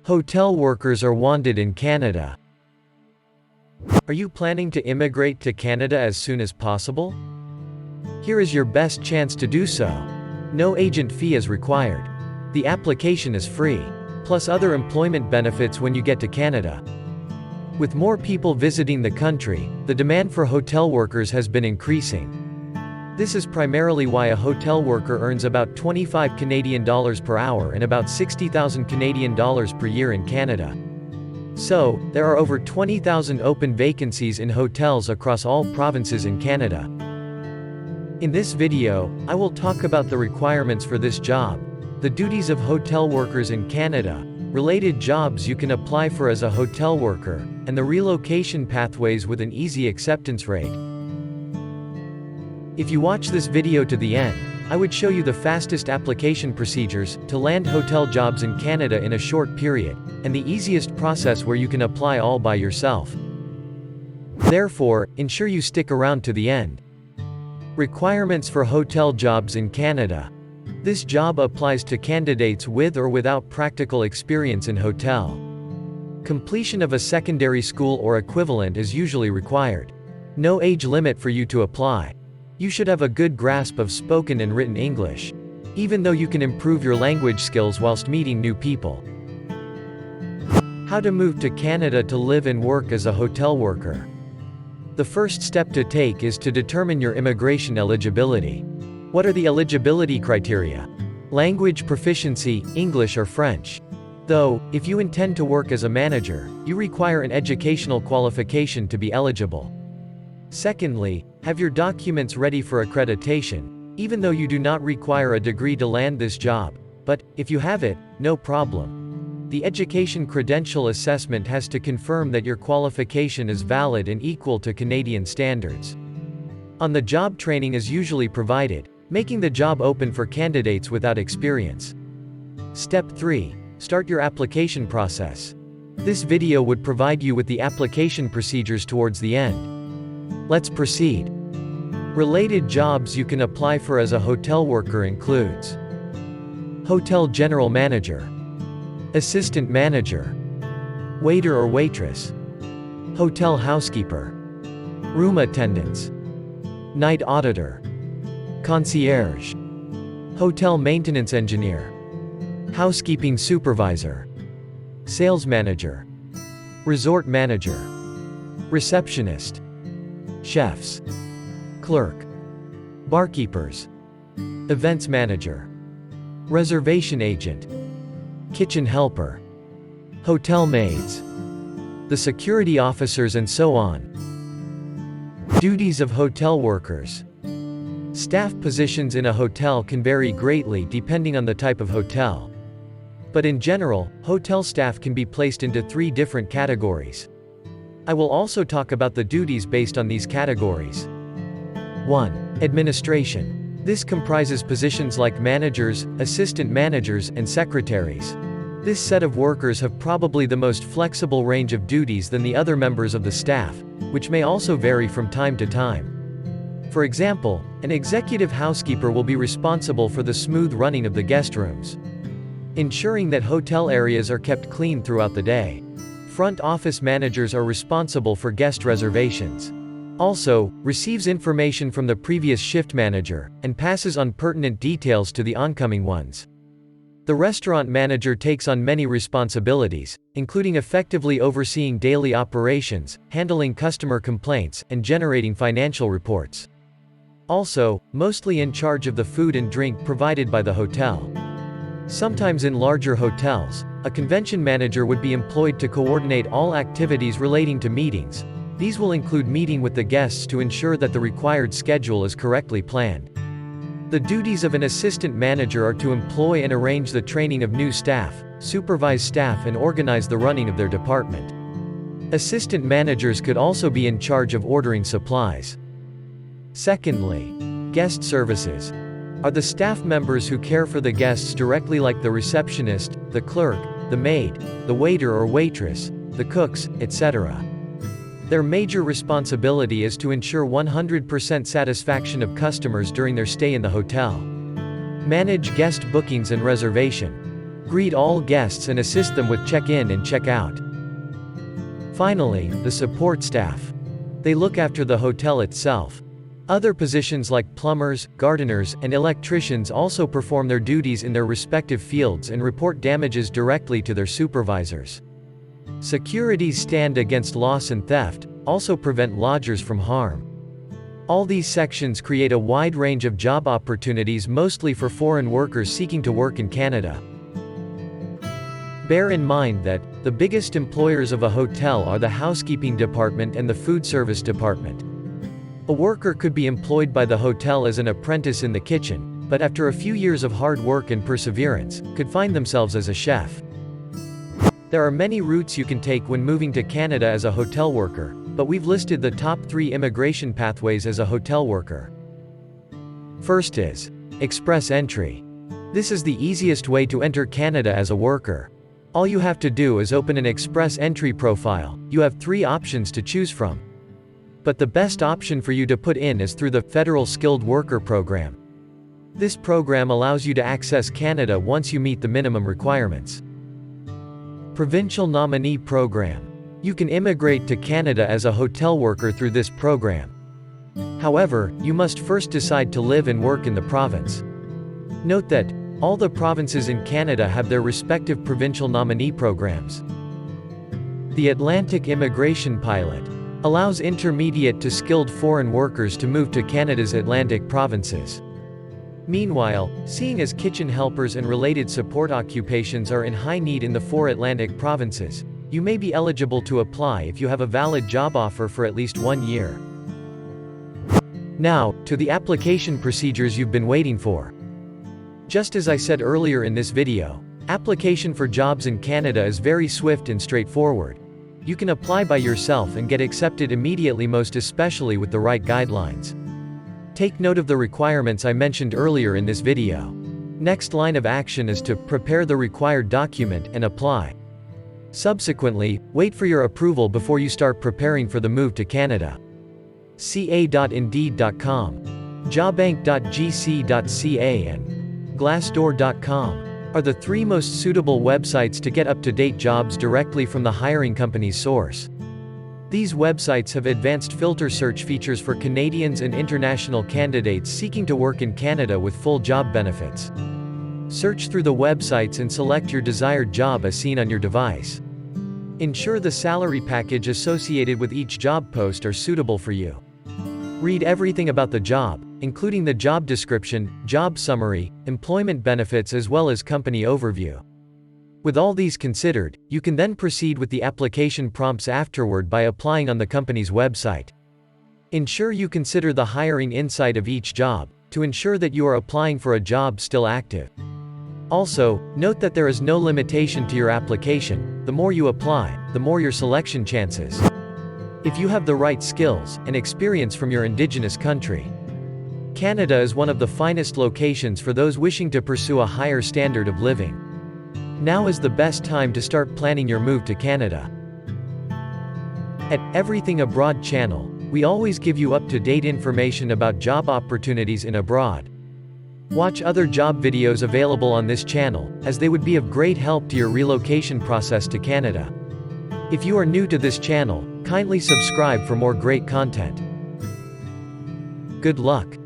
Hotel workers are wanted in Canada. Are you planning to immigrate to Canada as soon as possible? Here is your best chance to do so. No agent fee is required. The application is free, plus other employment benefits when you get to Canada. With more people visiting the country, the demand for hotel workers has been increasing. This is primarily why a hotel worker earns about 25 Canadian dollars per hour and about 60,000 Canadian dollars per year in Canada. So, there are over 20,000 open vacancies in hotels across all provinces in Canada. In this video, I will talk about the requirements for this job, the duties of hotel workers in Canada, related jobs you can apply for as a hotel worker, and the relocation pathways with an easy acceptance rate. If you watch this video to the end, I would show you the fastest application procedures to land hotel jobs in Canada in a short period, and the easiest process where you can apply all by yourself. Therefore, ensure you stick around to the end. Requirements for hotel jobs in Canada. This job applies to candidates with or without practical experience in hotel. Completion of a secondary school or equivalent is usually required. No age limit for you to apply. You should have a good grasp of spoken and written English, even though you can improve your language skills whilst meeting new people. How to move to Canada to live and work as a hotel worker. The first step to take is to determine your immigration eligibility. What are the eligibility criteria? Language proficiency, English or French. Though, if you intend to work as a manager, you require an educational qualification to be eligible. Secondly, have your documents ready for accreditation, even though you do not require a degree to land this job. But, if you have it, no problem. The Education Credential Assessment has to confirm that your qualification is valid and equal to Canadian standards. On-the-job training is usually provided, making the job open for candidates without experience. Step 3. Start your application process. This video would provide you with the application procedures towards the end. Let's proceed. Related jobs you can apply for as a hotel worker includes Hotel General Manager, Assistant Manager, Waiter or Waitress, Hotel Housekeeper, Room Attendants, Night Auditor, Concierge, Hotel Maintenance Engineer, Housekeeping Supervisor, Sales Manager, Resort Manager, Receptionist, Chefs, Clerk, Barkeepers, Events Manager, Reservation Agent, Kitchen Helper, Hotel Maids, the Security Officers and so on. Duties of hotel workers. Staff positions in a hotel can vary greatly depending on the type of hotel. But in general, hotel staff can be placed into 3 different categories. I will also talk about the duties based on these categories. 1. Administration. This comprises positions like managers, assistant managers, and secretaries. This set of workers have probably the most flexible range of duties than the other members of the staff, which may also vary from time to time. For example, an executive housekeeper will be responsible for the smooth running of the guest rooms, ensuring that hotel areas are kept clean throughout the day. Front office managers are responsible for guest reservations. Also, receives information from the previous shift manager, and passes on pertinent details to the oncoming ones. The restaurant manager takes on many responsibilities, including effectively overseeing daily operations, handling customer complaints, and generating financial reports. Also, mostly in charge of the food and drink provided by the hotel. Sometimes in larger hotels, a convention manager would be employed to coordinate all activities relating to meetings. These will include meeting with the guests to ensure that the required schedule is correctly planned. The duties of an assistant manager are to employ and arrange the training of new staff, supervise staff and organize the running of their department. Assistant managers could also be in charge of ordering supplies. Secondly, guest services are the staff members who care for the guests directly, like the receptionist, the clerk, the maid, the waiter or waitress, the cooks, etc. Their major responsibility is to ensure 100% satisfaction of customers during their stay in the hotel. Manage guest bookings and reservation. Greet all guests and assist them with check-in and check-out. Finally, the support staff. They look after the hotel itself. Other positions like plumbers, gardeners, and electricians also perform their duties in their respective fields and report damages directly to their supervisors. Securities stand against loss and theft, also prevent lodgers from harm. All these sections create a wide range of job opportunities, mostly for foreign workers seeking to work in Canada. Bear in mind that the biggest employers of a hotel are the housekeeping department and the food service department. A worker could be employed by the hotel as an apprentice in the kitchen, but after a few years of hard work and perseverance, could find themselves as a chef. There are many routes you can take when moving to Canada as a hotel worker, but we've listed the top 3 immigration pathways as a hotel worker. First is express entry. This is the easiest way to enter Canada as a worker. All you have to do is open an express entry profile. You have 3 options to choose from. But the best option for you to put in is through the Federal Skilled Worker Program. This program allows you to access Canada once you meet the minimum requirements. Provincial Nominee Program. You can immigrate to Canada as a hotel worker through this program. However, you must first decide to live and work in the province. Note that all the provinces in Canada have their respective provincial nominee programs. The Atlantic Immigration Pilot allows intermediate to skilled foreign workers to move to Canada's Atlantic provinces. Meanwhile, seeing as kitchen helpers and related support occupations are in high need in the 4 Atlantic provinces, you may be eligible to apply if you have a valid job offer for at least 1 year. Now, to the application procedures you've been waiting for. Just as I said earlier in this video, application for jobs in Canada is very swift and straightforward. You can apply by yourself and get accepted immediately, most especially with the right guidelines. Take note of the requirements I mentioned earlier in this video. Next line of action is to prepare the required document and apply. Subsequently, wait for your approval before you start preparing for the move to Canada. ca.indeed.com, jobbank.gc.ca and glassdoor.com are the 3 most suitable websites to get up-to-date jobs directly from the hiring company's source. These websites have advanced filter search features for Canadians and international candidates seeking to work in Canada with full job benefits. Search through the websites and select your desired job as seen on your device. Ensure the salary package associated with each job post are suitable for you. Read everything about the job, including the job description, job summary, employment benefits as well as company overview. With all these considered, you can then proceed with the application prompts afterward by applying on the company's website. Ensure you consider the hiring insight of each job, to ensure that you are applying for a job still active. Also, note that there is no limitation to your application. The more you apply, the more your selection chances. If you have the right skills and experience from your indigenous country. Canada is one of the finest locations for those wishing to pursue a higher standard of living. Now is the best time to start planning your move to Canada. At Everything Abroad channel, we always give you up-to-date information about job opportunities in abroad. Watch other job videos available on this channel, as they would be of great help to your relocation process to Canada. If you are new to this channel, kindly subscribe for more great content. Good luck.